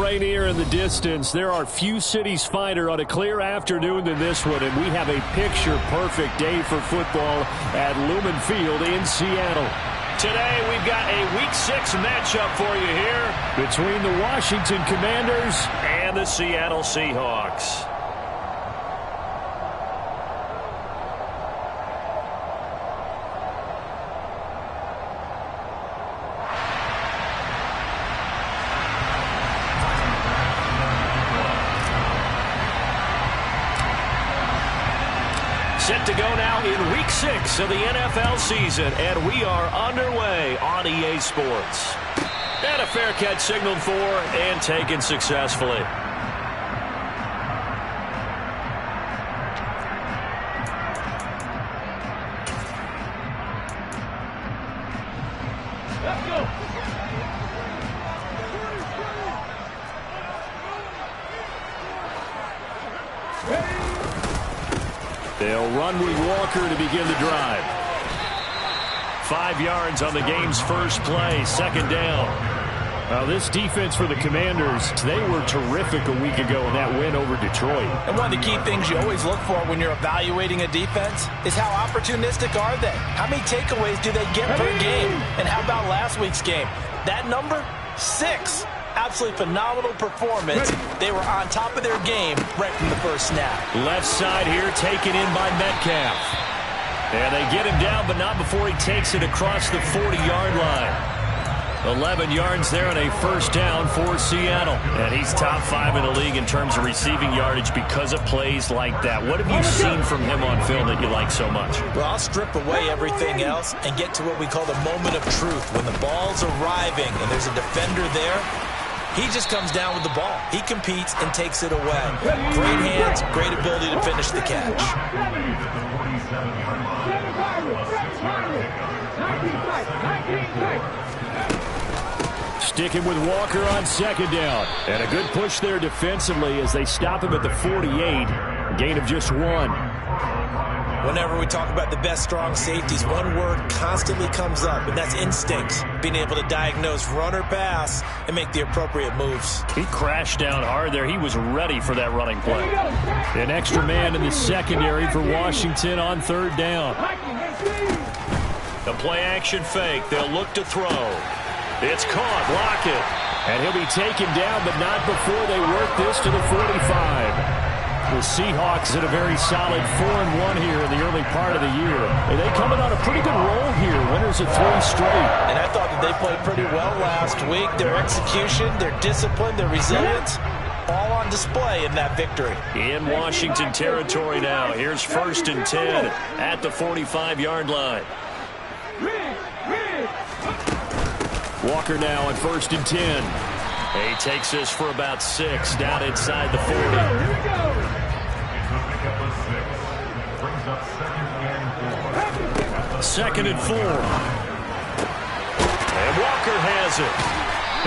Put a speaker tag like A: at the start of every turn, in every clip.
A: Rainier in the distance. There are few cities finer on a clear afternoon than this one, and we have a picture-perfect day for football at Lumen Field in Seattle. Today, we've got a Week 6 matchup for you here between the Washington Commanders and the Seattle Seahawks. Set to go now in Week 6 of the NFL season, and we are underway on EA Sports. And a fair catch signaled for and taken successfully. Let's go. They'll run with Walker to begin the drive. 5 yards on the game's first play, second down. Now, this defense for the Commanders, they were terrific a week ago in that win over Detroit.
B: And one of the key things you always look for when you're evaluating a defense is how opportunistic are they? How many takeaways do they get per game? And how about last week's game? That number, 6. Absolutely phenomenal performance. They were on top of their game right from the first snap.
A: Left side here taken in by Metcalf. And they get him down, but not before he takes it across the 40-yard line. 11 yards there on a first down for Seattle. And he's top 5 in the league in terms of receiving yardage because of plays like that. What have you seen from him on film that you like so much?
B: Well, I'll strip away everything else and get to what we call the moment of truth. When the ball's arriving and there's a defender there, he just comes down with the ball. He competes and takes it away. Great hands, great ability to finish the catch.
A: Sticking with Walker on second down. And a good push there defensively as they stop him at the 48. Gain of just 1.
B: Whenever we talk about the best strong safeties, one word constantly comes up, and that's instinct. Being able to diagnose run or pass and make the appropriate moves.
A: He crashed down hard there. He was ready for that running play. An extra man in the secondary for Washington on third down. The play action fake. They'll look to throw. It's caught. Block it. And he'll be taken down, but not before they work this to the 45. The Seahawks in a very solid 4-1 here in the early part of the year. And they coming on a pretty good roll here. Winners of 3 straight.
B: And I thought that they played pretty well last week. Their execution, their discipline, their resilience, all on display in that victory.
A: In Washington territory now. Here's 1st and 10 at the 45-yard line. Walker now at 1st and 10. He takes this for about 6 down inside the 40. Second and 4. And Walker has it.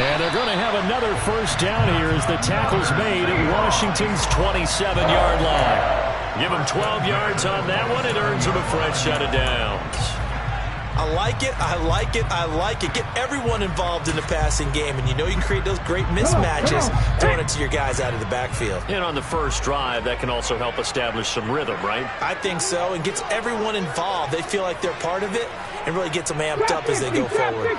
A: And they're going to have another first down here as the tackle's made at Washington's 27-yard line. Give him 12 yards on that one. It earns him a fresh set of downs.
B: I like it, I like it, I like it. Get everyone involved in the passing game, and you know you can create those great mismatches throwing it to your guys out of the backfield.
A: And on the first drive, that can also help establish some rhythm, right?
B: I think so, and gets everyone involved. They feel like they're part of it and really gets them amped up as they go forward.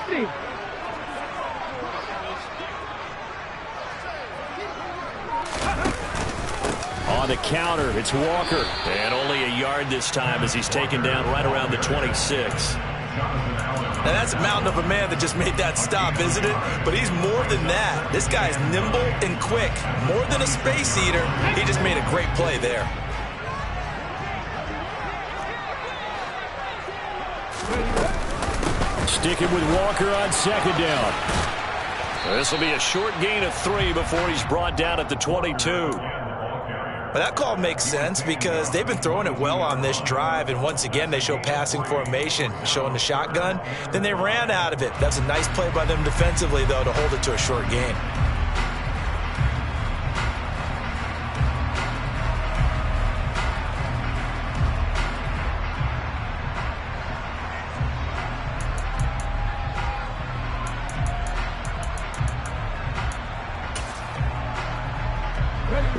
A: On the counter, it's Walker. And only a yard this time as he's taken down right around the 26.
B: Now that's a mountain of a man that just made that stop, isn't it? But he's more than that. This guy's nimble and quick. More than a space eater. He just made a great play there.
A: Sticking with Walker on second down. This will be a short gain of 3 before he's brought down at the 22.
B: But that call makes sense because they've been throwing it well on this drive, and once again they show passing formation, showing the shotgun. Then they ran out of it. That's a nice play by them defensively, though, to hold it to a short gain.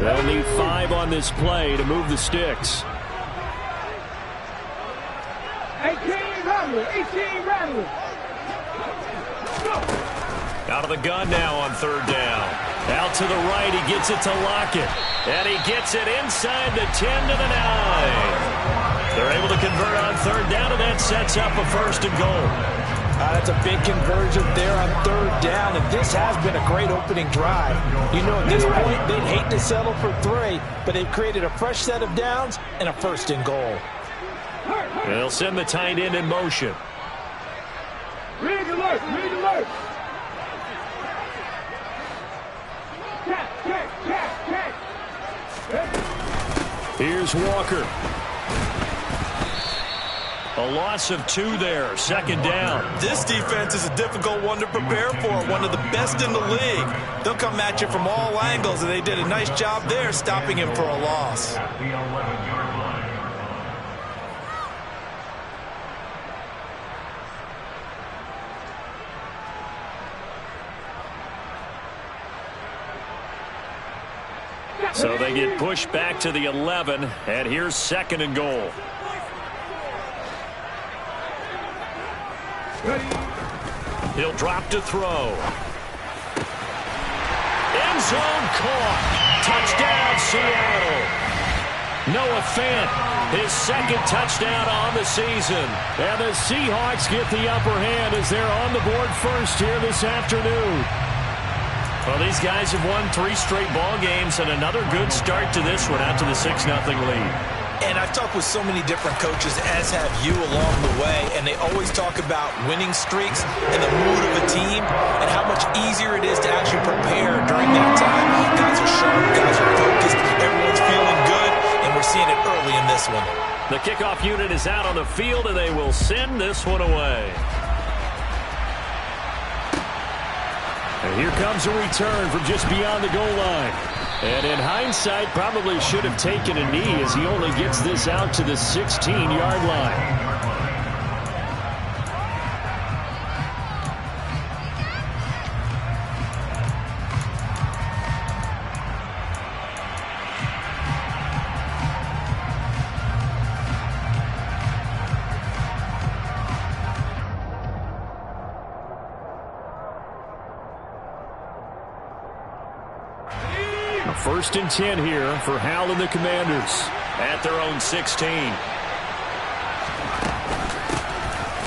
A: They'll need 5 on this play to move the sticks.
C: 18 Rattler.
A: Out of the gun now on 3rd down. Out to the right, he gets it to Lockett. And he gets it inside the 10 to the 9. They're able to convert on 3rd down, and that sets up a 1st and goal.
B: That's a big conversion there on 3rd down, and this has been a great opening drive. You know, at this point, they'd hate to settle for 3, but they've created a fresh set of downs and a 1st and goal.
A: They'll send the tight end in motion.
C: Rig alert. Check.
A: Here's Walker. A loss of 2 there, 2nd down.
B: This defense is a difficult one to prepare for, one of the best in the league. They'll come at you from all angles, and they did a nice job there stopping him for a loss.
A: So they get pushed back to the 11, and here's 2nd and goal. He'll drop to throw. End zone caught. Touchdown, Seattle. Noah Fant, his 2nd touchdown on the season. And the Seahawks get the upper hand as they're on the board first here this afternoon. Well, these guys have won 3 straight ball games, and another good start to this one out to the 6-0 lead.
B: And I've talked with so many different coaches, as have you along the way, and they always talk about winning streaks and the mood of a team and how much easier it is to actually prepare during that time. Guys are sharp, guys are focused, everyone's feeling good, and we're seeing it early in this one.
A: The kickoff unit is out on the field, and they will send this one away. And here comes a return from just beyond the goal line. And in hindsight, probably should have taken a knee as he only gets this out to the 16-yard line. First and 10 here for Howell and the Commanders at their own 16.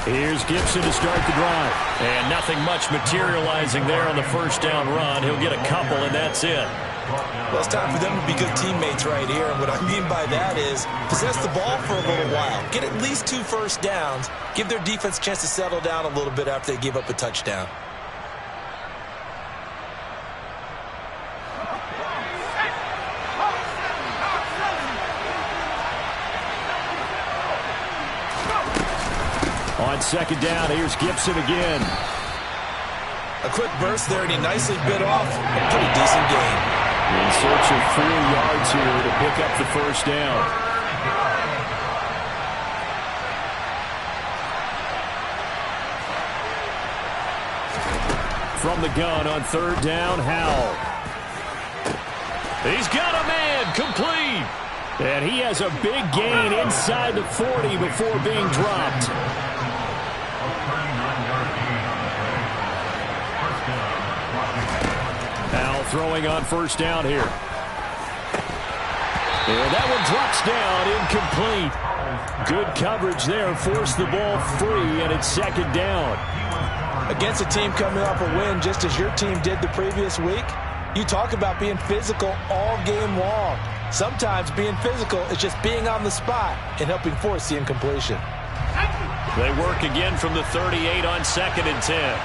A: Here's Gibson to start the drive. And nothing much materializing there on the 1st down run. He'll get a couple, and that's it.
B: Well, it's time for them to be good teammates right here. And what I mean by that is possess the ball for a little while. Get at least 2 first downs. Give their defense a chance to settle down a little bit after they give up a touchdown.
A: On 2nd down, here's Gibson again.
B: A quick burst there, and he nicely bit off a pretty decent gain.
A: In search of 4 yards here to pick up the 1st down. From the gun on 3rd down, Howell. He's got a man, complete. And he has a big gain inside the 40 before being dropped. Now throwing on 1st down here. And that one drops down, incomplete. Good coverage there, forced the ball free, and it's 2nd down.
B: Against a team coming off a win just as your team did the previous week, you talk about being physical all game long. Sometimes being physical is just being on the spot and helping force the incompletion.
A: They work again from the 38 on 2nd and 10.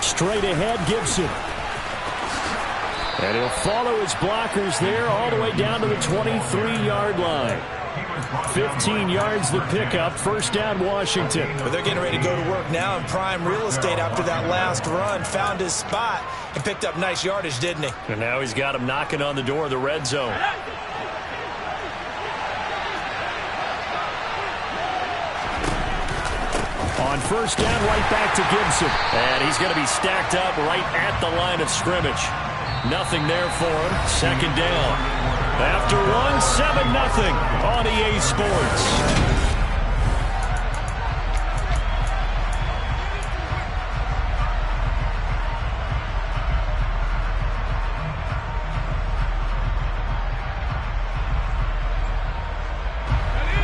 A: Straight ahead, Gibson. And he'll follow his blockers there all the way down to the 23-yard line. 15 yards the pickup, 1st down Washington.
B: But they're getting ready to go to work now in prime real estate after that last run. Found his spot and picked up nice yardage, didn't he?
A: And now he's got him knocking on the door of the red zone. On first down, right back to Gibson. And he's going to be stacked up right at the line of scrimmage. Nothing there for him. Second down. After one, 7-0 on EA Sports.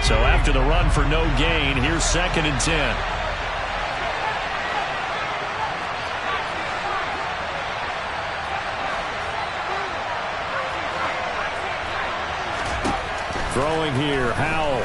A: So after the run for no gain, here's 2nd and 10. Throwing here, Howell.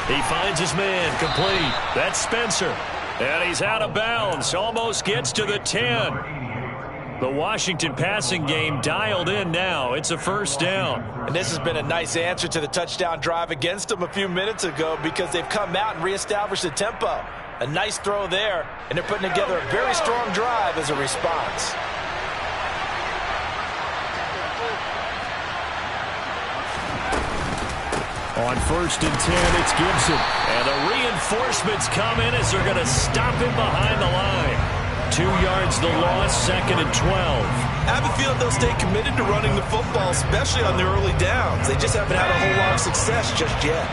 A: He finds his man, complete. That's Spencer. And he's out of bounds, almost gets to the 10. The Washington passing game dialed in now. It's a first down.
B: And this has been a nice answer to the touchdown drive against them a few minutes ago because they've come out and reestablished the tempo. A nice throw there, and they're putting together a very strong drive as a response.
A: On first and 10, it's Gibson. And the reinforcements come in as they're going to stop him behind the line. 2 yards the loss, 2nd and 12.
B: I have a feeling they'll stay committed to running the football, especially on the early downs. They just haven't had a whole lot of success just yet.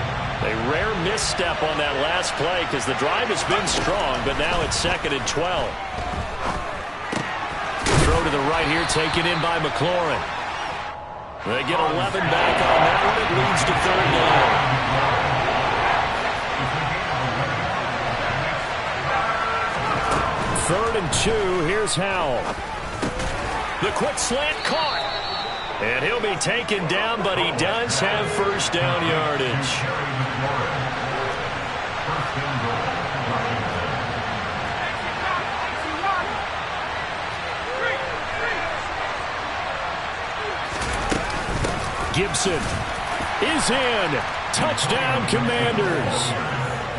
A: A rare misstep on that last play because the drive has been strong, but now it's 2nd and 12. Throw to the right here, taken in by McLaurin. They get 11 back on that one. It leads to 3rd down. 3rd and 2. Here's Howell. The quick slant caught. And he'll be taken down, but he does have first down yardage. Gibson is in. Touchdown, Commanders.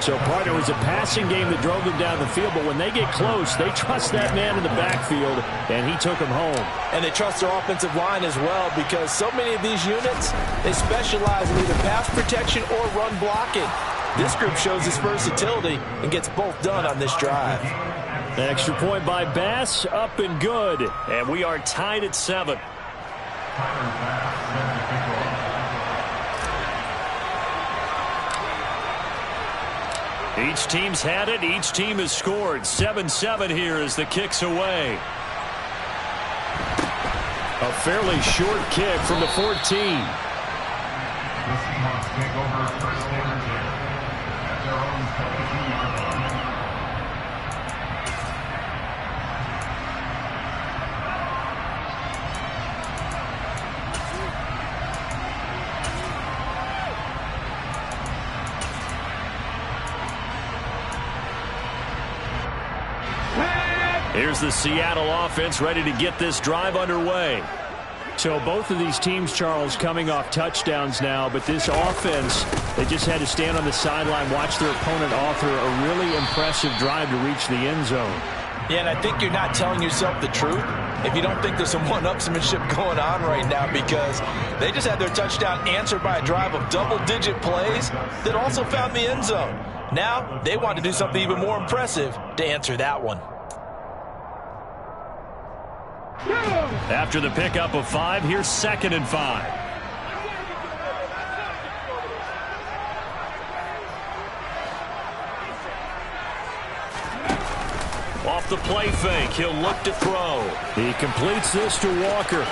A: So, partner, it was a passing game that drove them down the field, but when they get close, they trust that man in the backfield, and he took him home.
B: And they trust their offensive line as well because so many of these units, they specialize in either pass protection or run blocking. This group shows its versatility and gets both done on this drive.
A: An extra point by Bass, up and good. And we are tied at 7. Each team's had it. Each team has scored. 7-7 here as the kick's away. A fairly short kick from the 14.
D: The Seahawks take over first ownership at their own 17-yard line.
A: Here's the Seattle offense ready to get this drive underway. So both of these teams, Charles, coming off touchdowns now, but this offense, they just had to stand on the sideline, watch their opponent author a really impressive drive to reach the end zone.
B: Yeah, and I think you're not telling yourself the truth if you don't think there's some one-upsmanship going on right now because they just had their touchdown answered by a drive of double-digit plays that also found the end zone. Now they want to do something even more impressive to answer that one.
A: After the pickup of 5, here's 2nd and 5. Off the play fake, he'll look to throw. He completes this to Walker.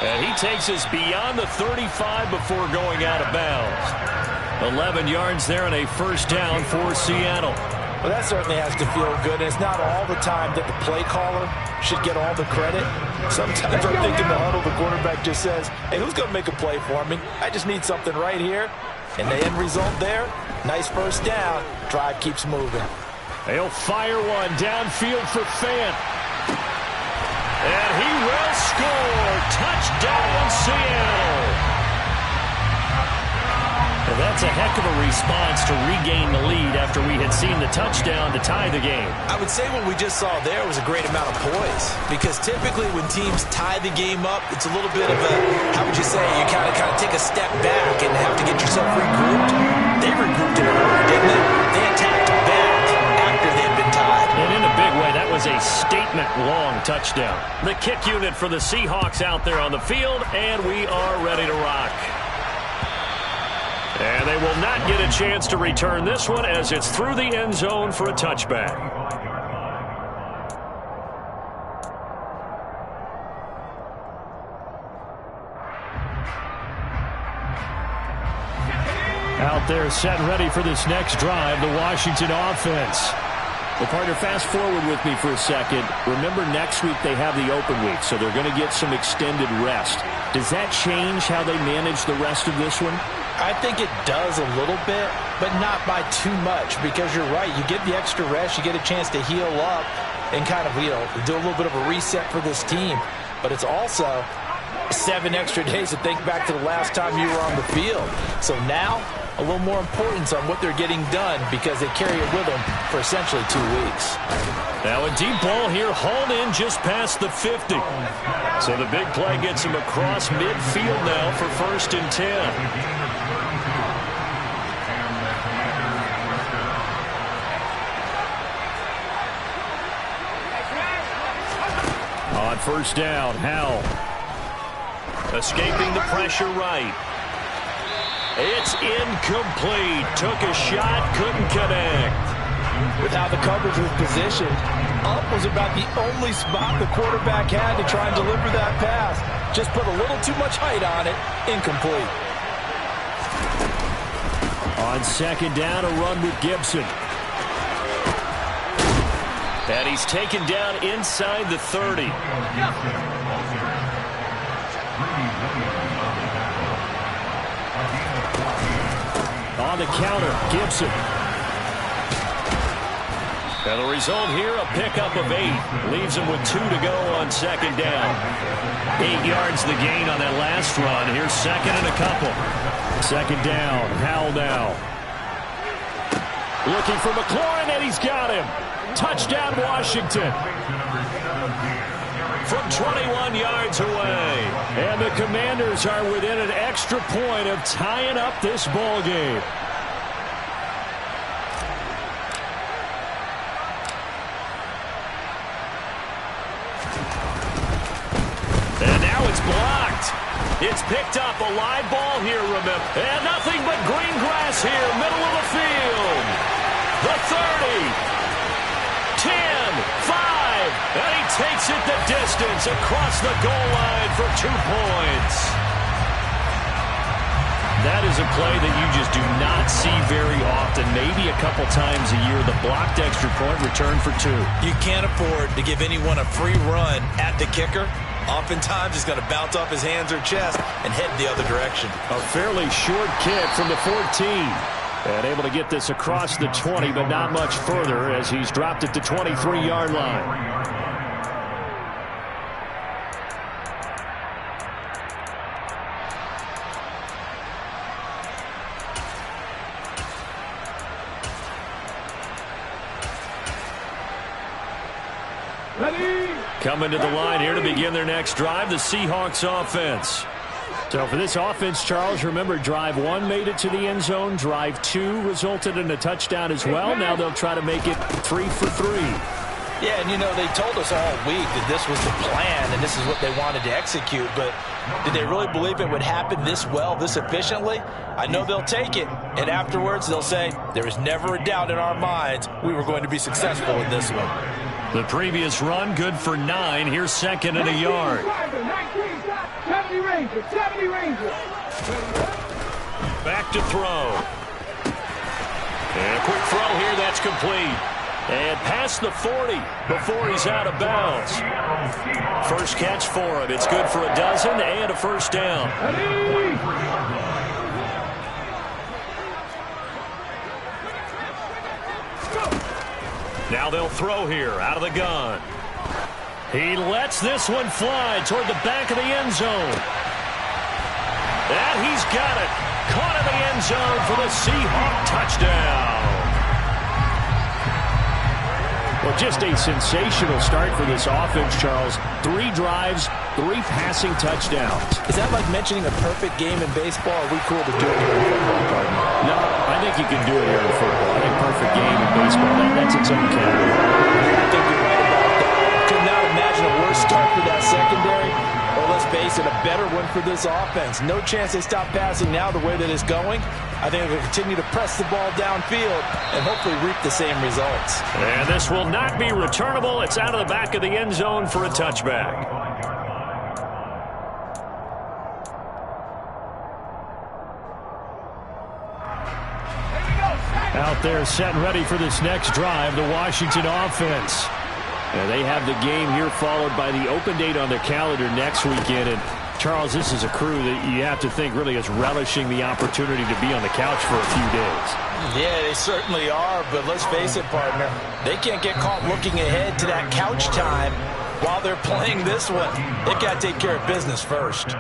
A: And he takes us beyond the 35 before going out of bounds. 11 yards there and a first down for Seattle.
B: Well, that certainly has to feel good. And it's not all the time that the play caller should get all the credit. Sometimes I think in the huddle, the quarterback just says, hey, who's going to make a play for me? I just need something right here. And the end result there, nice first down. Drive keeps moving.
A: He'll fire one downfield for Fant. And he will score. Touchdown, Seattle. Well, that's a heck of a response to regain the lead after we had seen the touchdown to tie the game.
B: I would say what we just saw there was a great amount of poise because typically when teams tie the game up, it's a little bit of a, how would you say, you kind of take a step back and have to get yourself regrouped. They regrouped in a hurry, didn't they? They attacked
A: a big way. That was a statement-long touchdown. The kick unit for the Seahawks out there on the field, and we are ready to rock. And they will not get a chance to return this one as it's through the end zone for a touchback. Out there set and ready for this next drive, the Washington offense. Well, partner, fast forward with me for a second. Remember, next week they have the open week, so they're going to get some extended rest. Does that change how they manage the rest of this one?
B: I think it does a little bit, but not by too much, because you're right. You get the extra rest, you get a chance to heal up and kind of, do a little bit of a reset for this team. But it's also 7 extra days to think back to the last time you were on the field. So now, a little more importance on what they're getting done because they carry it with them for essentially 2 weeks.
A: Now a deep ball here, hauled in just past the 50. So the big play gets him across midfield now for 1st and 10. On 1st down, Howell. Escaping the pressure right. It's incomplete. Took a shot, couldn't connect.
B: With how the coverage was positioned, up was about the only spot the quarterback had to try and deliver that pass. Just put a little too much height on it. Incomplete.
A: On 2nd down, a run with Gibson. And he's taken down inside the 30. On the counter, Gibson. And the result here, a pickup of 8. Leaves him with 2 to go on 2nd down. 8 yards the gain on that last run. Here's 2nd and a couple. 2nd down, Howell now. Looking for McLaurin, and he's got him. Touchdown, Washington. From 21 yards away. And the Commanders are within an extra point of tying up this ball game. And now it's blocked. It's picked up, a live ball here, remember. And nothing but green grass here, middle of the field. The 30. 10, 5, and he takes it the distance across the goal line for 2 points. That is a play that you just do not see very often, maybe a couple times a year. The blocked extra point return for 2.
B: You can't afford to give anyone a free run at the kicker. Oftentimes he's going to bounce off his hands or chest and head the other direction.
A: A fairly short kick from the 14. And able to get this across the 20, but not much further as he's dropped it to 23-yard line.
C: Ready?
A: Coming to the line here to begin their next drive, the Seahawks offense. So for this offense, Charles, remember, drive 1 made it to the end zone. Drive 2 resulted in a touchdown as well. Now they'll try to make it 3 for 3.
B: Yeah, and they told us all week that this was the plan and this is what they wanted to execute. But did they really believe it would happen this well, this efficiently? I know they'll take it. And afterwards, they'll say, there was never a doubt in our minds we were going to be successful in this one.
A: The previous run, good for 9. Here's 2nd and a yard.
C: 70 Rangers.
A: Back to throw. And a quick throw here, that's complete. And past the 40 before he's out of bounds. First catch for him. It's good for a dozen and a 1st down. Now they'll throw here out of the gun. He lets this one fly toward the back of the end zone. And he's got it. Caught in the end zone for the Seahawks touchdown. Well, just a sensational start for this offense, Charles. 3 drives, 3 passing touchdowns.
B: Is that like mentioning a perfect game in baseball? Or are we cool to do it here in football, partner?
A: No, I think you can do it here in football. I think perfect game in baseball, that's its own category.
B: I think you're right about that. Could not imagine a worse start for that secondary. Or let's face it, a better one for this offense. No chance they stop passing now the way that it's going. I think they'll continue to press the ball downfield and hopefully reap the same results.
A: And this will not be returnable. It's out of the back of the end zone for a touchback. Out there set and ready for this next drive, the Washington offense. And they have the game here followed by the open date on their calendar next weekend. And Charles, this is a crew that you have to think really is relishing the opportunity to be on the couch for a few days.
B: Yeah, they certainly are, but let's face it, partner. They can't get caught looking ahead to that couch time while they're playing this one. They got to take care of business first.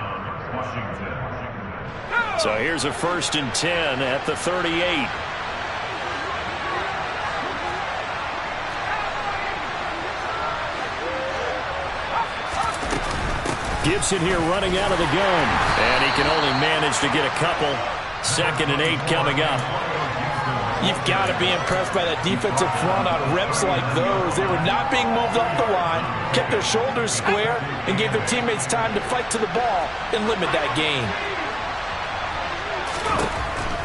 A: So here's a 1st and 10 at the 38. Gibson here running out of the gun. And he can only manage to get a couple. 2nd and 8 coming up.
B: You've got to be impressed by that defensive front on reps like those. They were not being moved off the line, kept their shoulders square, and gave their teammates time to fight to the ball and limit that gain.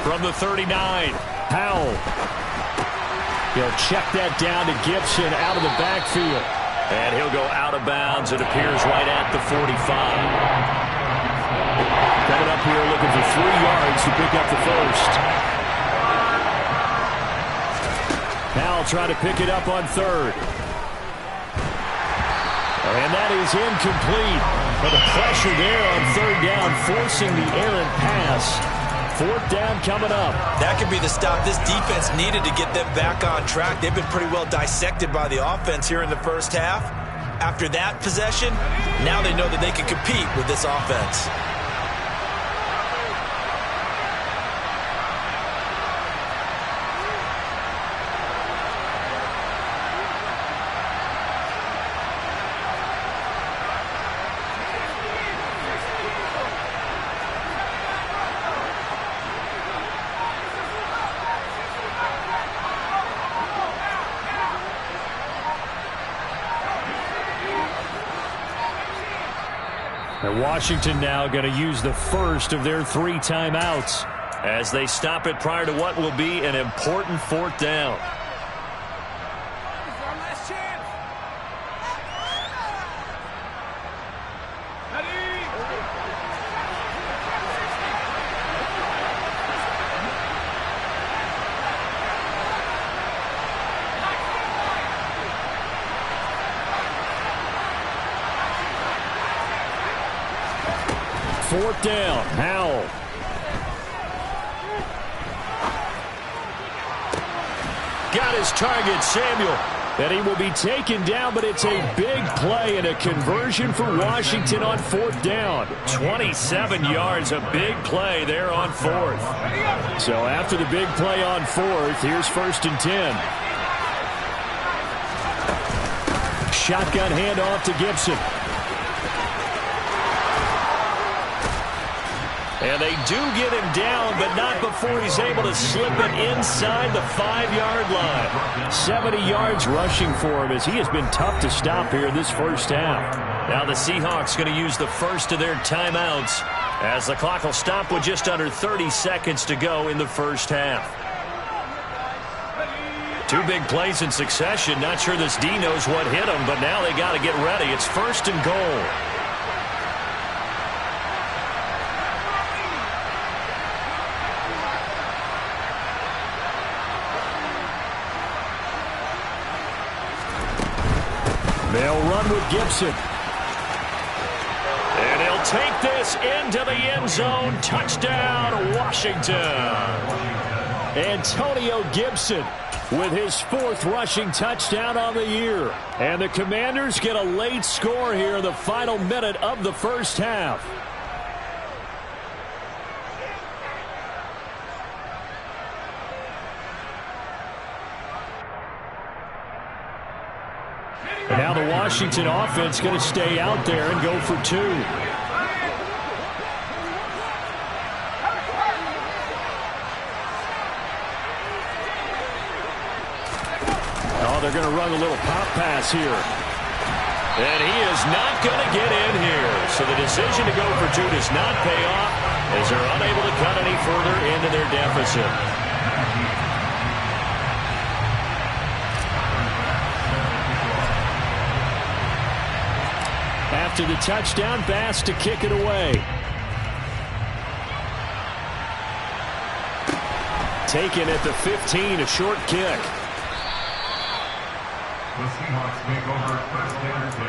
A: From the 39, Powell. He'll check that down to Gibson out of the backfield. And he'll go out of bounds. It appears right at the 45. Coming up here looking for 3 yards to pick up the first. Powell trying to pick it up on 3rd. And that is incomplete. But the pressure there on 3rd down, forcing the errant pass. 4th down coming up.
B: That could be the stop this defense needed to get them back on track. They've been pretty well dissected by the offense here in the first half. After that possession, now they know that they can compete with this offense.
A: And Washington now going to use the first of their 3 timeouts as they stop it prior to what will be an important 4th down. Fourth down, Howell. Got his target, Samuel. And he will be taken down, but it's a big play and a conversion for Washington on 4th down. 27 yards, a big play there on 4th. So after the big play on 4th, here's 1st and 10. Shotgun handoff to Gibson. And they do get him down, but not before he's able to slip it inside the 5-yard line. 70 yards rushing for him as he has been tough to stop here in this first half. Now the Seahawks going to use the first of their timeouts as the clock will stop with just under 30 seconds to go in the first half. 2 big plays in succession. Not sure this D knows what hit him, but now they got to get ready. It's 1st and goal. They'll run with Gibson. And he'll take this into the end zone. Touchdown, Washington. Antonio Gibson with his 4th rushing touchdown on the year. And the Commanders get a late score here in the final minute of the first half. And now the Washington offense going to stay out there and go for 2. Oh, they're going to run a little pop pass here. And he is not going to get in here. So the decision to go for 2 does not pay off as they're unable to cut any further into their deficit. After the touchdown, Bass to kick it away. Taken at the 15, a short kick.
D: The Seahawks take over first and 10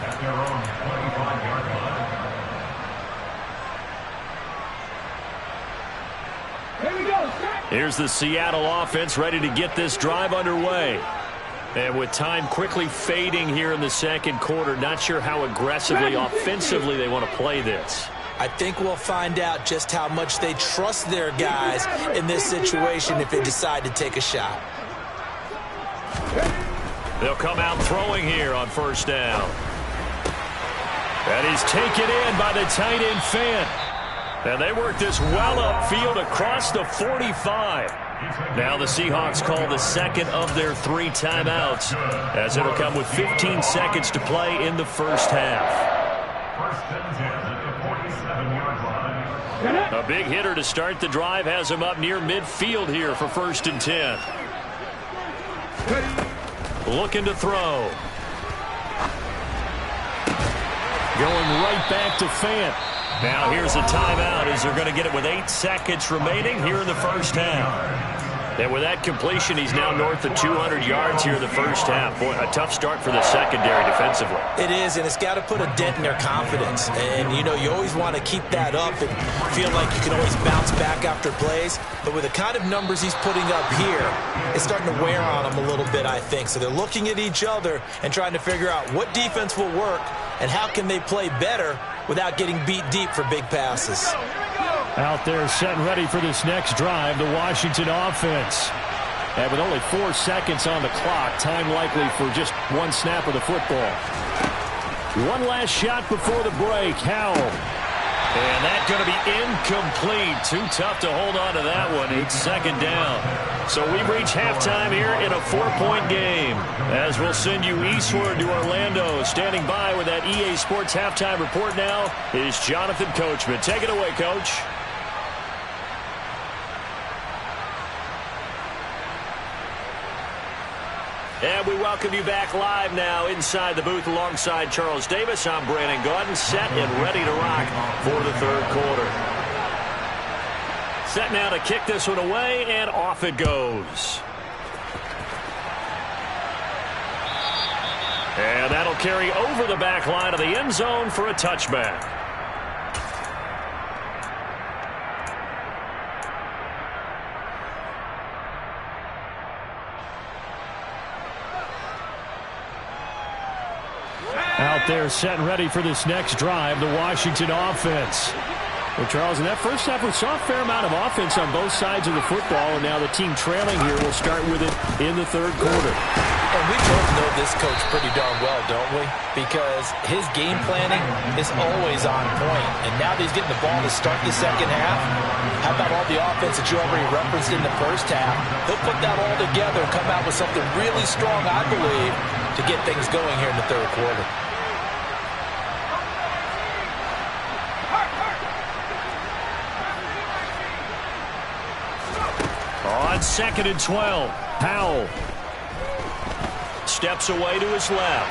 D: at their own 25-yard line.
C: Here we go.
A: Here's the Seattle offense ready to get this drive underway. And with time quickly fading here in the second quarter, not sure how aggressively, offensively they want to play this.
B: I think we'll find out just how much they trust their guys in this situation if they decide to take a shot.
A: They'll come out throwing here on first down. And he's taken in by the tight end Fant. And they work this well upfield across the 45. Now the Seahawks call the second of their 3 timeouts, as it'll come with 15 seconds to play in the first half.
D: First and 10 at the 47-yard line.
A: A big hitter to start the drive has him up near midfield here for first and 10. Looking to throw. Going right back to Fant. Now here's a timeout as they're going to get it with 8 seconds remaining here in the first half. And with that completion, he's now north of 200 yards here in the first half. Boy, a tough start for the secondary defensively.
B: It is, and it's got to put a dent in their confidence. And, you know, you always want to keep that up and feel like you can always bounce back after plays. But with the kind of numbers he's putting up here, it's starting to wear on them a little bit, I think. So they're looking at each other and trying to figure out what defense will work and how can they play better without getting beat deep for big passes.
A: Out there set and ready for this next drive, the Washington offense. And with only 4 seconds on the clock, time likely for just 1 snap of the football. One last shot before the break. Howell. And that's going to be incomplete. Too tough to hold on to that one. It's second down. So we've reached halftime here in a 4-point game. As we'll send you eastward to Orlando. Standing by with that EA Sports halftime report now is Jonathan Coachman. Take it away, Coach. And we welcome you back live now inside the booth alongside Charles Davis. I'm Brandon Gaudin, set and ready to rock for the third quarter. Set now to kick this one away, and off it goes. And that'll carry over the back line of the end zone for a touchback. Out there set and ready for this next drive, the Washington offense. Well, Charles, in that first half, we saw a fair amount of offense on both sides of the football, and now the team trailing here will start with it in the third quarter.
B: And we both know this coach pretty darn well, don't we? Because his game planning is always on point. And now that he's getting the ball to start the second half, how about all the offense that you already referenced in the first half? He'll put that all together and come out with something really strong, I believe, to get things going here in the third quarter.
A: On 2nd and 12, Powell steps away to his left.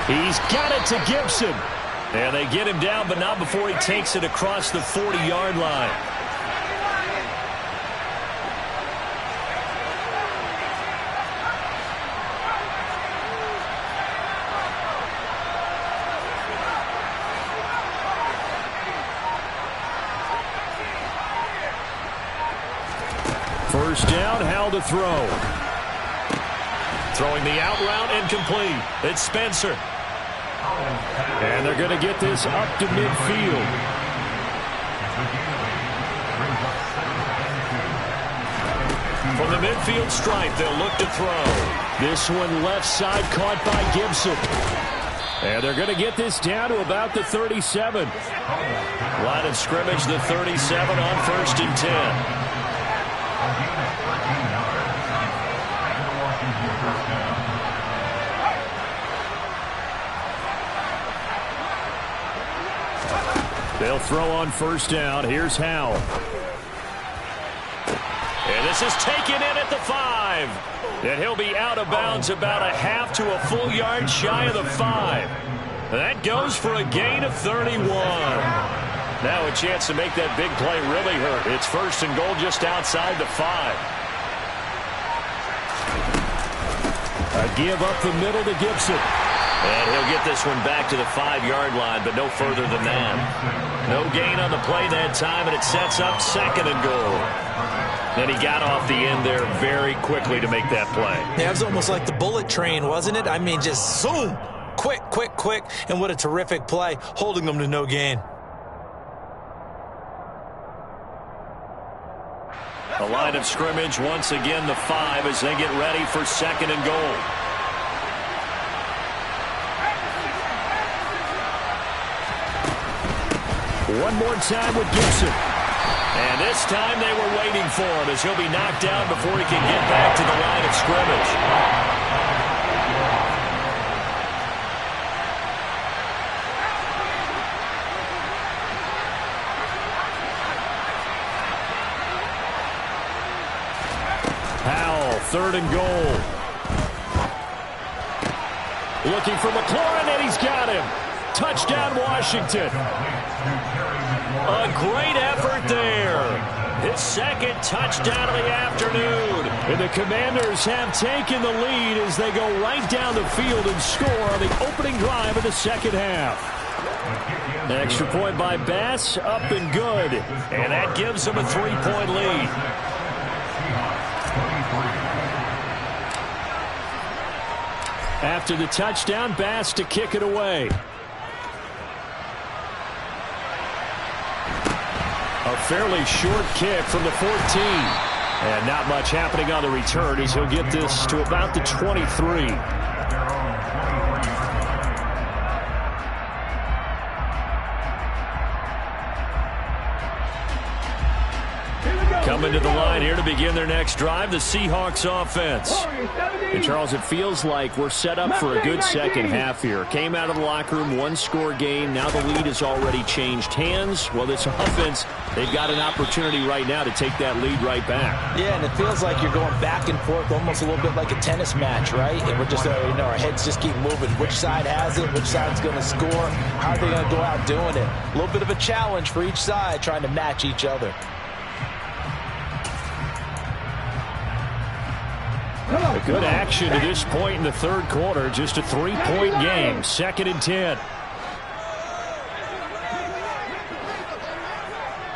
A: He's got it to Gibson. And they get him down, but not before he takes it across the 40-yard line. First down, Howell to throw. Throwing the out route and complete. It's Spencer. And they're going to get this up to midfield. From the midfield stripe, they'll look to throw. This one left side caught by Gibson. And they're going to get this down to about the 37. Line of scrimmage, the 37 on 1st and 10. They'll throw on 1st down. Here's Howell. And this is taken in at the 5. And he'll be out of bounds about a half to a full yard shy of the 5. That goes for a gain of 31. Now a chance to make that big play really hurt. It's 1st and goal just outside the 5. A give up the middle to Gibson. And he'll get this one back to the 5-yard line, but no further than that. No gain on the play that time, and it sets up 2nd and goal. And he got off the end there very quickly to make that play.
B: Yeah, it was almost like the bullet train, wasn't it? I mean, just zoom. Quick, quick, quick. And what a terrific play, holding them to no gain.
A: The line of scrimmage, once again, the 5 as they get ready for 2nd and goal. One more time with Gibson. And this time they were waiting for him as he'll be knocked down before he can get back to the line of scrimmage. Howell, 3rd and goal. Looking for McLaurin, and he's got him. Touchdown, Washington. A great effort there. His 2nd touchdown of the afternoon. And the Commanders have taken the lead as they go right down the field and score on the opening drive of the 2nd half. An extra point by Bass, up and good. And that gives them a 3-point lead. After the touchdown, Bass to kick it away. A fairly short kick from the 14. And not much happening on the return as he'll get this to about the 23. Coming to the line here to begin their next drive, the Seahawks offense. And Charles, it feels like we're set up for a good 2nd half here. Came out of the locker room, 1-score game. Now the lead has already changed hands. Well, this offense, they've got an opportunity right now to take that lead right back.
B: Yeah, and it feels like you're going back and forth, almost a little bit like a tennis match, right? And we're just, our heads just keep moving. Which side has it? Which side's going to score? How are they going to go out doing it? A little bit of a challenge for each side, trying to match each other.
A: A good action to this point in the 3rd quarter. Just a 3-point game. 2nd and 10.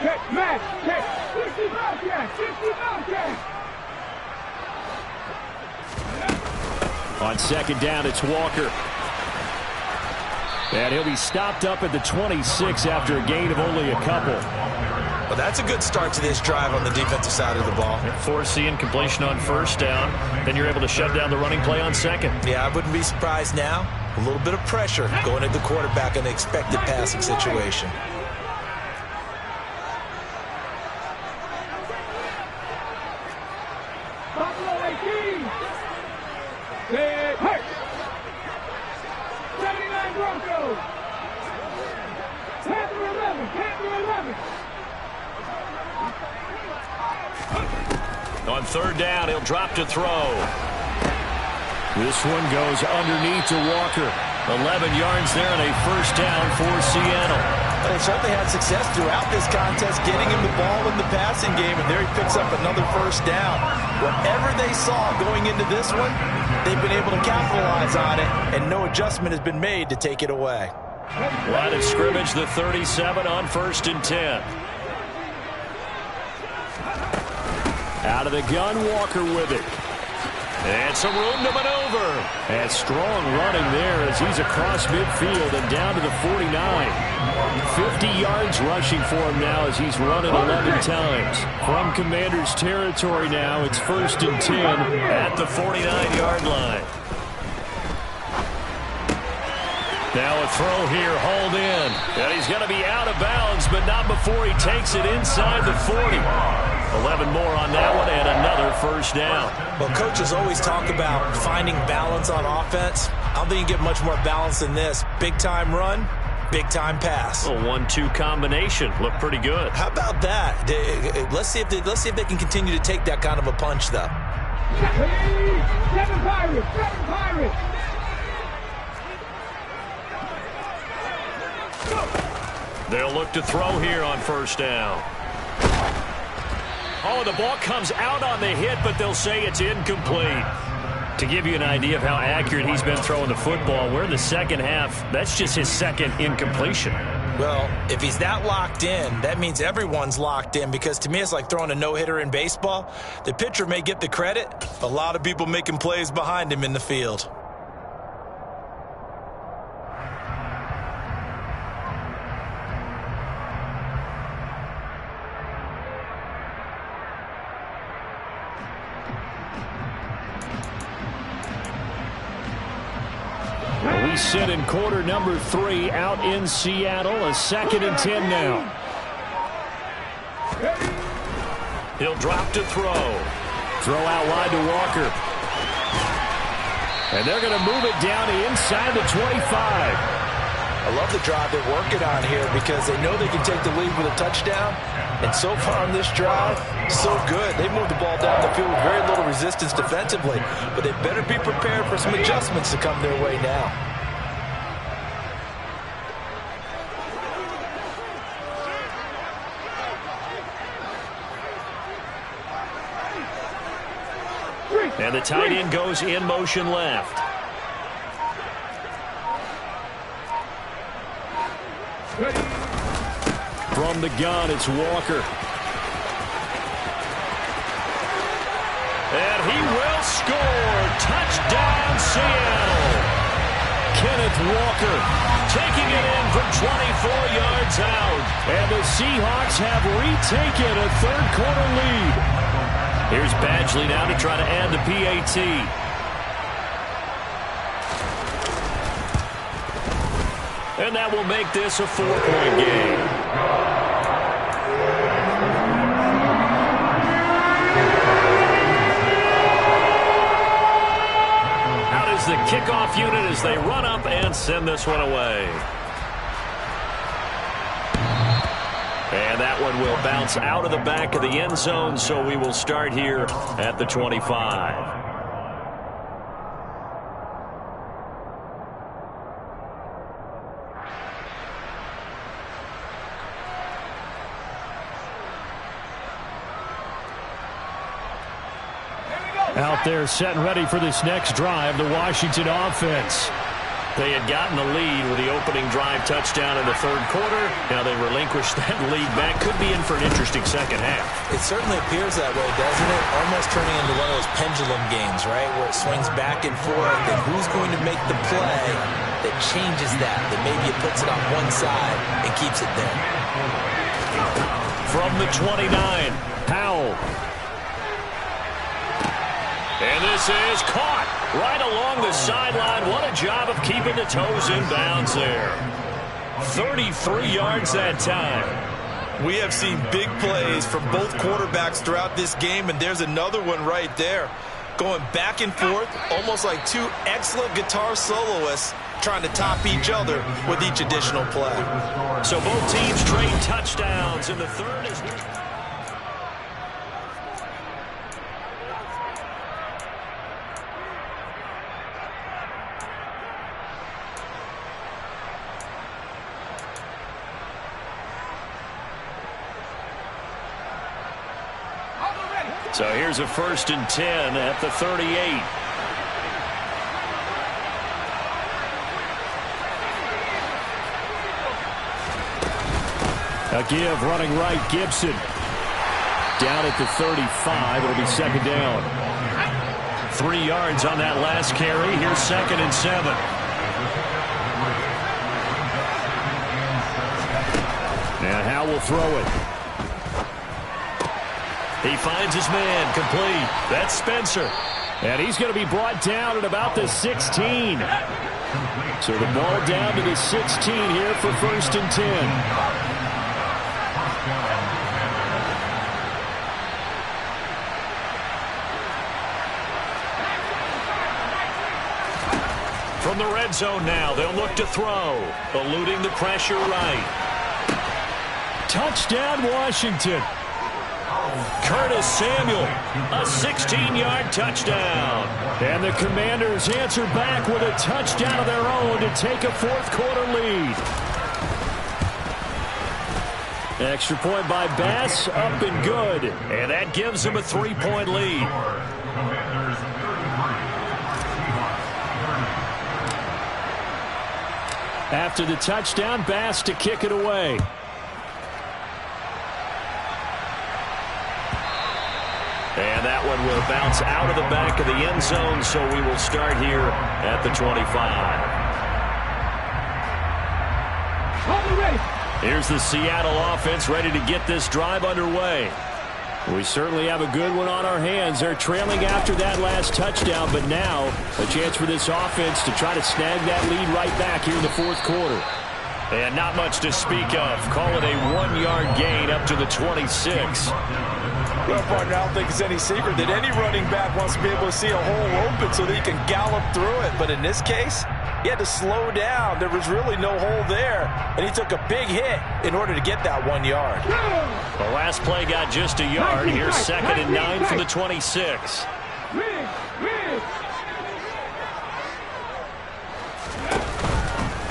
C: Check, match, check. 60 Bobcat, 60 Bobcat.
A: On 2nd down, it's Walker. And he'll be stopped up at the 26 after a gain of only a couple.
B: Well, that's a good start to this drive on the defensive side of the ball.
A: Forcing completion on 1st down. Then you're able to shut down the running play on 2nd.
B: Yeah, I wouldn't be surprised now. A little bit of pressure going at the quarterback in an expected passing situation.
C: Buffalo 18. Set, hurt. 79 Broncos. Panther 11, Panther 11.
A: On 3rd down, he'll drop to throw. This one goes underneath to Walker. 11 yards there and a 1st down for Seattle.
B: They certainly had success throughout this contest getting him the ball in the passing game, and there he picks up another 1st down. Whatever they saw going into this one, they've been able to capitalize on it, and no adjustment has been made to take it away.
A: Line of scrimmage, the 37 on 1st and 10. Out of the gun, Walker with it. And some room to maneuver. And strong running there as he's across midfield and down to the 49. 50 yards rushing for him now as he's running 11 times. From Commanders territory now, it's 1st and 10 at the 49-yard line. Now a throw here, hauled in. And he's going to be out of bounds, but not before he takes it inside the 40. 11 more on that one and another first down.
B: Well, coaches always talk about finding balance on offense. I don't think you get much more balance than this. Big-time run, big-time pass.
A: A 1-2 combination. Looked pretty good.
B: How about that? Let's see if they can continue to take that kind of a punch, though.
C: 7 Pirates! 7 Pirates!
A: They'll look to throw here on first down. Oh, the ball comes out on the hit, but they'll say it's incomplete. To give you an idea of how accurate he's been throwing the football, we're in the second half. That's just his second incompletion.
B: Well, if he's that locked in, that means everyone's locked in, because to me it's like throwing a no-hitter in baseball. The pitcher may get the credit. A lot of people making plays behind him in the field.
A: We sit in quarter number 3 out in Seattle. A 2nd and 10 now. He'll drop to throw. Throw out wide to Walker. And they're going to move it down to inside the 25.
B: I love the drive they're working on here because they know they can take the lead with a touchdown. And so far on this drive, so good. They moved the ball down the field with very little resistance defensively. But they better be prepared for some adjustments to come their way now.
A: And the tight end goes in motion left. From the gun, it's Walker. And he will score. Touchdown, Seattle. Kenneth Walker taking it in from 24 yards out. And the Seahawks have retaken a third-quarter lead. Here's Badgley now to try to add the PAT. And that will make this a 4-point game. Out is the kickoff unit as they run up and send this one away. And that one will bounce out of the back of the end zone, so we will start here at the 25. Out there set and ready for this next drive, the Washington offense. They had gotten the lead with the opening drive touchdown in the third quarter. Now they relinquished that lead back. Could be in for an interesting second half.
B: It certainly appears that way, doesn't it? Almost turning into one of those pendulum games, right? Where it swings back and forth. And who's going to make the play that changes that maybe it puts it on one side and keeps it there?
A: From the 29, Powell. And this is caught right along the sideline. What a job of keeping the toes in bounds there. 33 yards that time.
B: We have seen big plays from both quarterbacks throughout this game, and there's another one right there. Going back and forth, almost like two excellent guitar soloists trying to top each other with each additional play.
A: So both teams trade touchdowns, and the third is... So here's a 1st and 10 at the 38. A give running right, Gibson. Down at the 35, it'll be 2nd down. 3 yards on that last carry. Here's 2nd and 7. And Howe will throw it. He finds his man, complete. That's Spencer. And he's going to be brought down at about the 16. So the ball down to the 16 here for 1st and 10. From the red zone now, they'll look to throw. Eluding the pressure right. Touchdown, Washington. Curtis Samuel, a 16-yard touchdown. And the Commanders answer back with a touchdown of their own to take a 4th quarter lead. Extra point by Bass, up and good. And that gives them a 3-point lead.
D: Commanders 33, Seahawks 30.
A: After the touchdown, Bass to kick it away. And that one will bounce out of the back of the end zone, so we will start here at the 25. Here's the Seattle offense ready to get this drive underway. We certainly have a good one on our hands. They're trailing after that last touchdown, but now a chance for this offense to try to snag that lead right back here in the 4th quarter. And not much to speak of. Call it a 1-yard gain up to the 26.
B: Well, partner, I don't think it's any secret that any running back wants to be able to see a hole open so that he can gallop through it. But in this case, he had to slow down. There was really no hole there, and he took a big hit in order to get that 1 yard.
A: The last play got just a yard. Here's 2nd and 9 from the 26.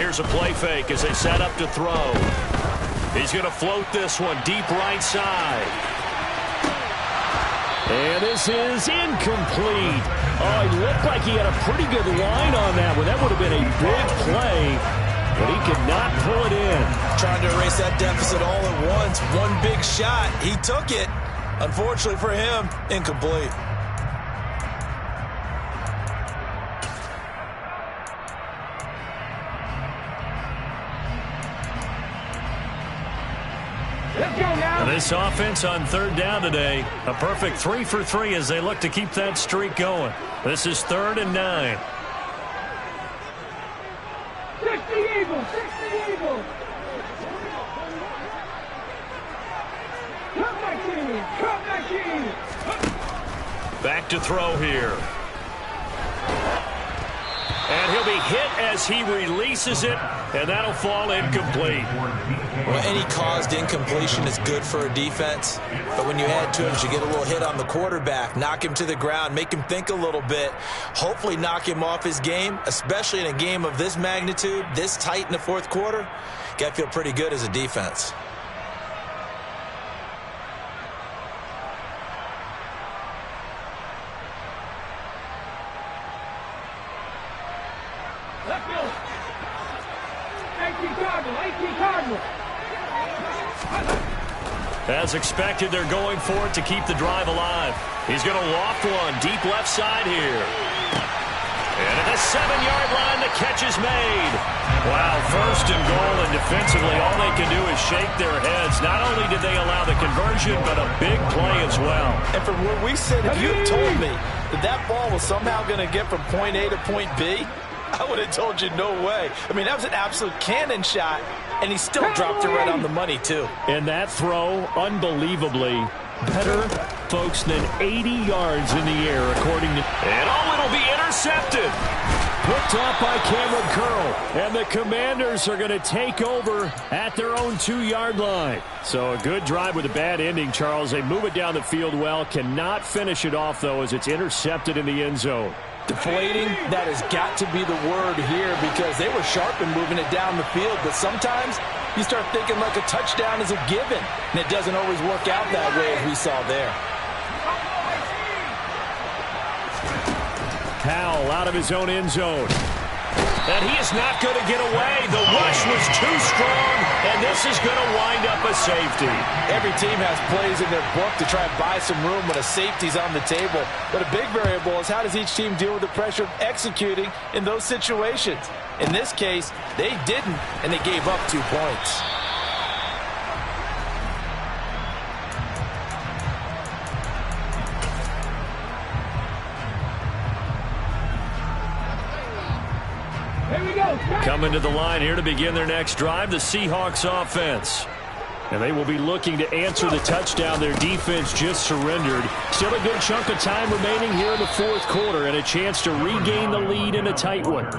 A: Here's a play fake as they set up to throw. He's going to float this one deep right side. And this is incomplete. Oh, he looked like he had a pretty good line on that one. That would have been a big play, but he could not pull it in.
B: Trying to erase that deficit all at once. One big shot. He took it. Unfortunately for him, incomplete.
A: This offense on 3rd down today, a perfect 3 for 3 as they look to keep that streak going. This is 3rd and 9.
C: 60 Eagles, 60 Eagles. Come back in, come back in.
A: Back to throw here. And he'll be hit as he releases it, and that'll fall incomplete.
B: Well, any caused incompletion is good for a defense, but when you add to it, you get a little hit on the quarterback, knock him to the ground, make him think a little bit, hopefully knock him off his game, especially in a game of this magnitude, this tight in the 4th quarter. Got to feel pretty good as a defense.
A: As expected, they're going for it to keep the drive alive. He's going to loft one deep left side here. And at the 7-yard line, the catch is made. Wow, 1st and goal, and defensively, all they can do is shake their heads. Not only did they allow the conversion, but a big play as well.
B: And from where we sit, if you told me that that ball was somehow going to get from point A to point B, I would have told you no way. I mean, that was an absolute cannon shot, and he still dropped it right on the money, too.
A: And that throw, unbelievably better, folks, than 80 yards in the air, according to... And it'll be intercepted. Picked off by Cameron Curl. And the Commanders are going to take over at their own 2-yard line. So a good drive with a bad ending, Charles. They move it down the field well. Cannot finish it off, though, as it's intercepted in the end zone.
B: Deflating, that has got to be the word here because they were sharp in moving it down the field, but sometimes you start thinking like a touchdown is a given, and it doesn't always work out that way as we saw there.
A: Powell out of his own end zone. And he is not going to get away. The rush was too strong, and this This is going to wind up a safety.
B: Every team has plays in their book to try and buy some room when a safety's on the table. But a big variable is how does each team deal with the pressure of executing in those situations. In this case, they didn't, and they gave up 2 points.
A: Coming to the line here to begin their next drive, the Seahawks offense. And they will be looking to answer the touchdown their defense just surrendered. Still a good chunk of time remaining here in the fourth quarter and a chance to regain the lead in a tight one.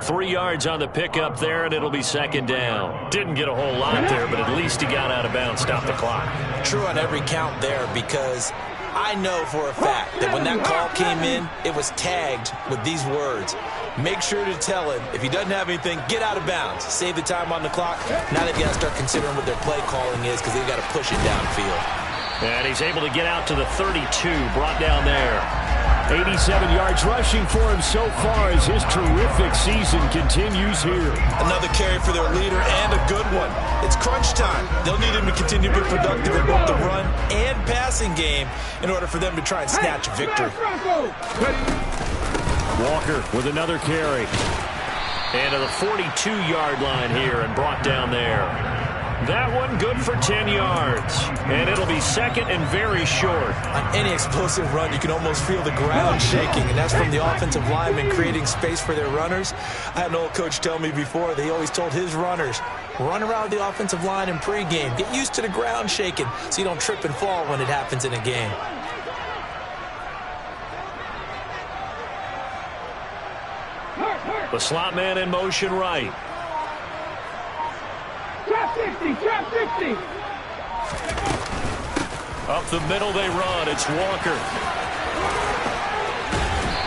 A: 3 yards on the pickup there, and it'll be second down. Didn't get a whole lot there, but at least he got out of bounds, stopped the clock.
B: True on every count there, because I know for a fact that when that call came in, it was tagged with these words. Make sure to tell him, if he doesn't have anything, get out of bounds. Save the time on the clock. Now they've got to start considering what their play calling is because they've got to push it downfield.
A: And he's able to get out to the 32, brought down there. 87 yards rushing for him so far as his terrific season continues here.
B: Another carry for their leader and a good one. It's crunch time. They'll need him to continue to be productive in both the run and passing game in order for them to try and snatch a victory.
A: Walker with another carry. And to the 42-yard line here and brought down there. That one good for 10 yards. And it'll be second and very short.
B: On any explosive run, you can almost feel the ground shaking, and that's from the offensive linemen creating space for their runners. I had an old coach tell me before, they always told his runners, run around the offensive line in pregame. Get used to the ground shaking so you don't trip and fall when it happens in a game.
A: The slot man in motion right.
C: Trap 60, trap 60.
A: Up the middle they run. It's Walker.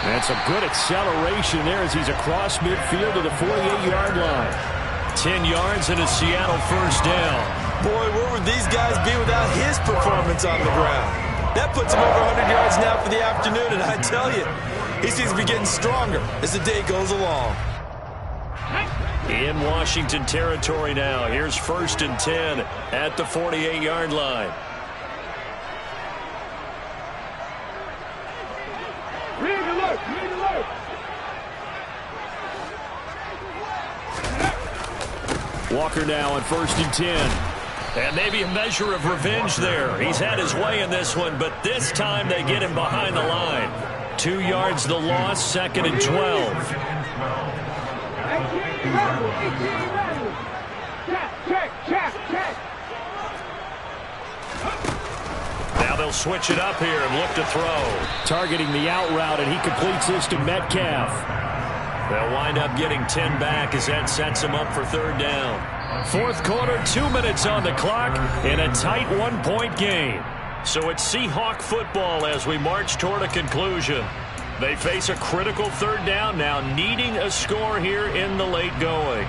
A: And some good acceleration there as he's across midfield to the 48-yard line. 10 yards and a Seattle first down.
B: Boy, where would these guys be without his performance on the ground? That puts him over 100 yards now for the afternoon, and I tell you, he seems to be getting stronger as the day goes along.
A: In Washington territory now. Here's 1st and 10 at the 48-yard line.
C: Read alert, read alert.
A: Walker now on 1st and 10. And maybe a measure of revenge there. He's had his way in this one, but this time they get him behind the line. 2 yards the loss, 2nd and 12. Now they'll switch it up here and look to throw. Targeting the out route, and he completes this to Metcalf. They'll wind up getting 10 back as that sets him up for 3rd down. Fourth quarter, 2 minutes on the clock in a tight 1-point game. So it's Seahawk football as we march toward a conclusion. They face a critical 3rd down now, needing a score here in the late going.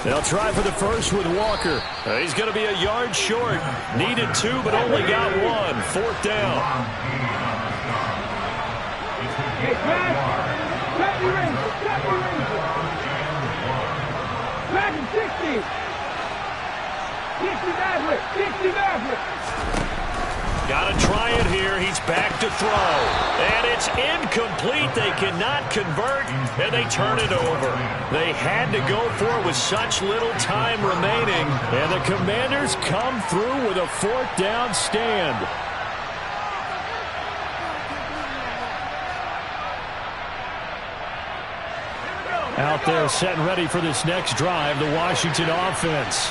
A: They'll try for the first with Walker. He's going to be a yard short. Needed 2, but only got 1. 4th down. Got to try it here. He's back to throw. And it's incomplete. They cannot convert, and they turn it over. They had to go for it with such little time remaining. And the Commanders come through with a 4th down stand. Out there set and ready for this next drive, the Washington offense.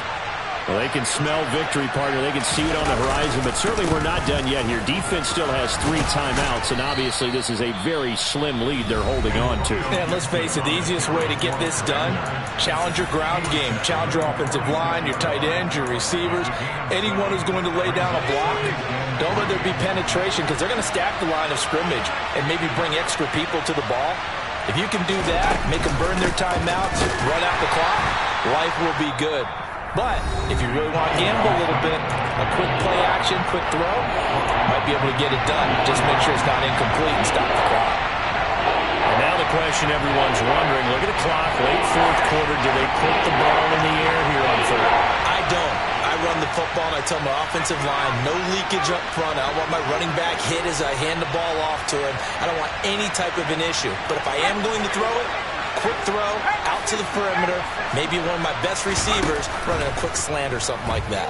A: Well, they can smell victory, partner. They can see it on the horizon, but certainly we're not done yet here. Defense still has 3 timeouts, and obviously this is a very slim lead they're holding on to.
B: And let's face it, the easiest way to get this done, challenge your ground game. Challenge your offensive line, your tight ends, your receivers, anyone who's going to lay down a block. Don't let there be penetration because they're going to stack the line of scrimmage and maybe bring extra people to the ball. If you can do that, make them burn their timeouts, run out the clock, life will be good. But if you really want to gamble a little bit, a quick play action, quick throw, might be able to get it done. Just make sure it's not incomplete and stop the clock.
A: And now the question everyone's wondering, look at the clock, late fourth quarter, do they put the ball in the air here on third?
B: I don't. I run the football, and I tell my offensive line, no leakage up front. I don't want my running back hit as I hand the ball off to him. I don't want any type of an issue. But if I am going to throw it, quick throw, out to the perimeter, maybe one of my best receivers running a quick slant or something like that.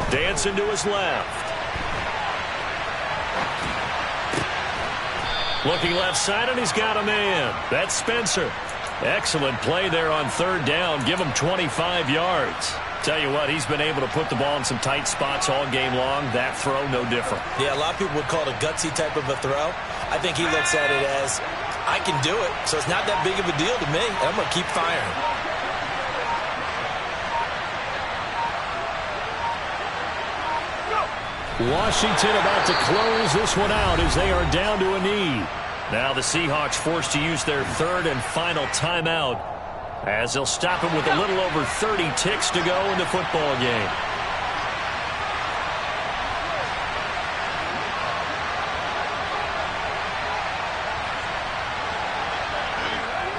A: Dancing to his left. Looking left side, and he's got a man. That's Spencer. Excellent play there on third down. Give him 25 yards. Tell you what, he's been able to put the ball in some tight spots all game long. That throw, no different.
B: Yeah, a lot of people would call it a gutsy type of a throw. I think he looks at it as, I can do it, so it's not that big of a deal to me. I'm going to keep firing.
A: Washington about to close this one out as they are down to a knee. Now the Seahawks forced to use their third and final timeout as they'll stop him with a little over 30 ticks to go in the football game.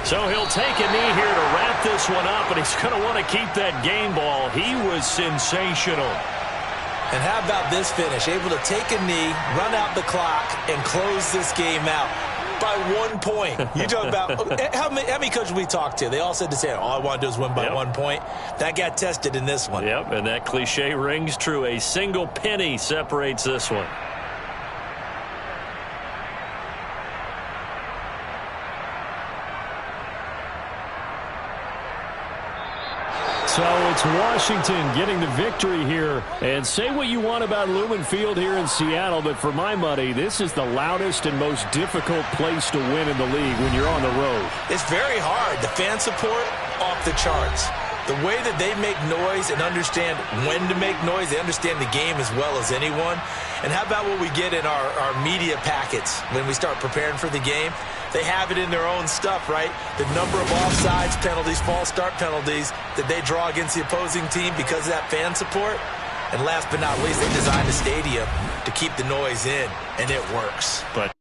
A: So he'll take a knee here to wrap this one up, and he's going to want to keep that game ball. He was sensational.
B: And how about this finish? Able to take a knee, run out the clock, and close this game out by 1 point. You talk about how many coaches we talked to? They all said the same. All I want to do is win by 1 point. That got tested in this one.
A: Yep, and that cliche rings true. A single penny separates this one. So it's Washington getting the victory here. And say what you want about Lumen Field here in Seattle, but for my money, this is the loudest and most difficult place to win in the league when you're on the road.
B: It's very hard. The fan support, off the charts. The way that they make noise and understand when to make noise, they understand the game as well as anyone. And how about what we get in our media packets when we start preparing for the game? They have it in their own stuff, right? The number of offsides penalties, false start penalties that they draw against the opposing team because of that fan support. And last but not least, they designed the stadium to keep the noise in, and it works.
A: But